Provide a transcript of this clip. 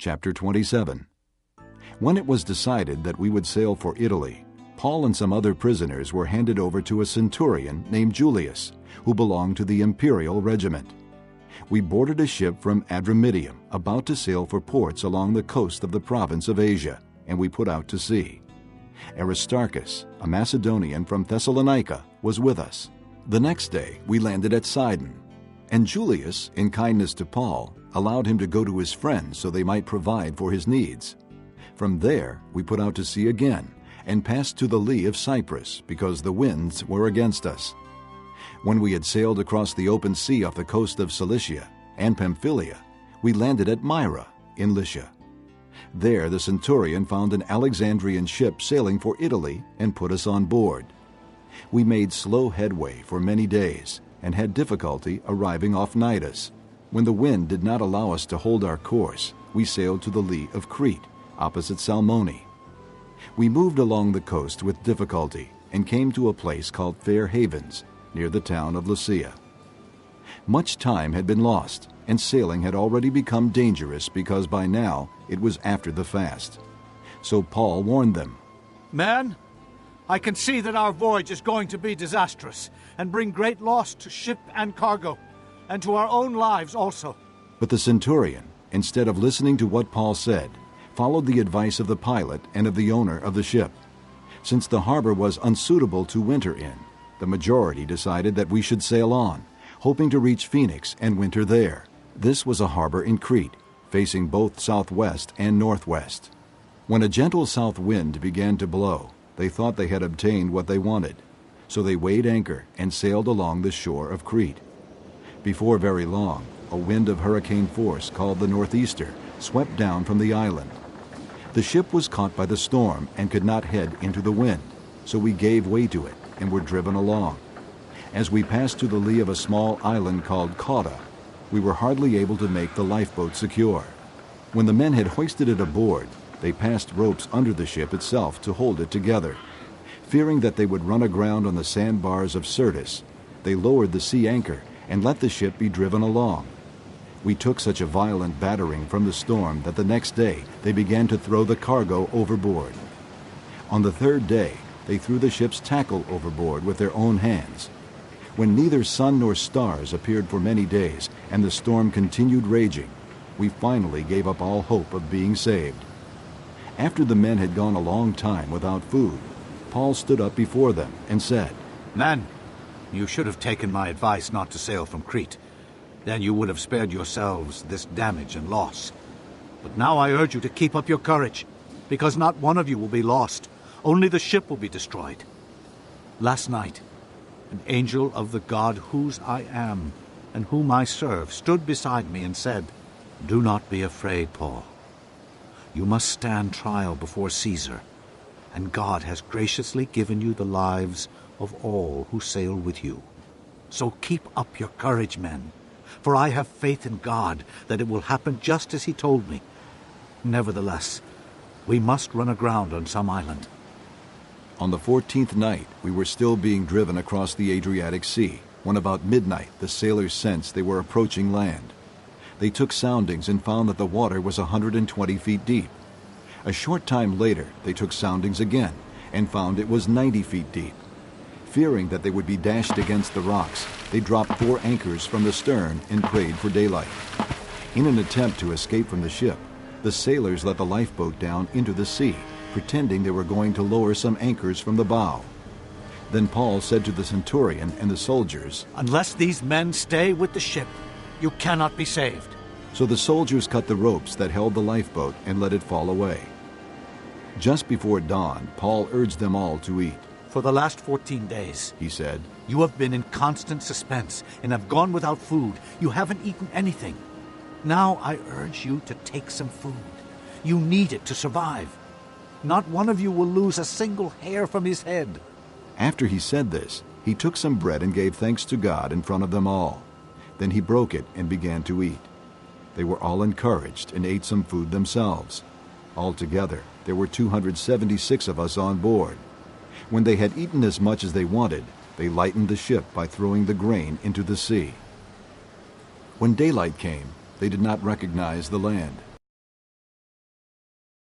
Chapter 27. When it was decided that we would sail for Italy, Paul and some other prisoners were handed over to a centurion named Julius, who belonged to the imperial regiment. We boarded a ship from Adramyttium, about to sail for ports along the coast of the province of Asia, and we put out to sea. Aristarchus, a Macedonian from Thessalonica, was with us. The next day we landed at Sidon, and Julius, in kindness to Paul, allowed him to go to his friends so they might provide for his needs. From there we put out to sea again and passed to the lee of Cyprus because the winds were against us. When we had sailed across the open sea off the coast of Cilicia and Pamphylia, we landed at Myra in Lycia. There the centurion found an Alexandrian ship sailing for Italy and put us on board. We made slow headway for many days and had difficulty arriving off Cnidus. When the wind did not allow us to hold our course, we sailed to the lee of Crete, opposite Salmone. We moved along the coast with difficulty and came to a place called Fair Havens, near the town of Lasea. Much time had been lost, and sailing had already become dangerous because by now it was after the fast. So Paul warned them. Men, I can see that our voyage is going to be disastrous and bring great loss to ship and cargo, and to our own lives also. But the centurion, instead of listening to what Paul said, followed the advice of the pilot and of the owner of the ship. Since the harbor was unsuitable to winter in, the majority decided that we should sail on, hoping to reach Phoenix and winter there. This was a harbor in Crete, facing both southwest and northwest. When a gentle south wind began to blow, they thought they had obtained what they wanted, so they weighed anchor and sailed along the shore of Crete. Before very long, a wind of hurricane force called the Northeaster swept down from the island. The ship was caught by the storm and could not head into the wind, so we gave way to it and were driven along. As we passed to the lee of a small island called Cauda, we were hardly able to make the lifeboat secure. When the men had hoisted it aboard, they passed ropes under the ship itself to hold it together. Fearing that they would run aground on the sandbars of Syrtis, they lowered the sea anchor and let the ship be driven along. We took such a violent battering from the storm that the next day they began to throw the cargo overboard. On the third day, they threw the ship's tackle overboard with their own hands. When neither sun nor stars appeared for many days and the storm continued raging, we finally gave up all hope of being saved. After the men had gone a long time without food, Paul stood up before them and said, Men, you should have taken my advice not to sail from Crete. Then you would have spared yourselves this damage and loss. But now I urge you to keep up your courage, because not one of you will be lost. Only the ship will be destroyed. Last night, an angel of the God whose I am and whom I serve stood beside me and said, Do not be afraid, Paul. You must stand trial before Caesar, and God has graciously given you the lives of all who sail with you. So keep up your courage, men, for I have faith in God that it will happen just as he told me. Nevertheless, we must run aground on some island. On the 14th night, we were still being driven across the Adriatic Sea, when about midnight the sailors sensed they were approaching land. They took soundings and found that the water was 120 feet deep. A short time later, they took soundings again and found it was 90 feet deep. Fearing that they would be dashed against the rocks, they dropped 4 anchors from the stern and prayed for daylight. In an attempt to escape from the ship, the sailors let the lifeboat down into the sea, pretending they were going to lower some anchors from the bow. Then Paul said to the centurion and the soldiers, Unless these men stay with the ship, you cannot be saved. So the soldiers cut the ropes that held the lifeboat and let it fall away. Just before dawn, Paul urged them all to eat. For the last 14 days, he said, you have been in constant suspense and have gone without food. You haven't eaten anything. Now I urge you to take some food. You need it to survive. Not one of you will lose a single hair from his head. After he said this, he took some bread and gave thanks to God in front of them all. Then he broke it and began to eat. They were all encouraged and ate some food themselves. Altogether, there were 276 of us on board. When they had eaten as much as they wanted, they lightened the ship by throwing the grain into the sea. When daylight came, they did not recognize the land.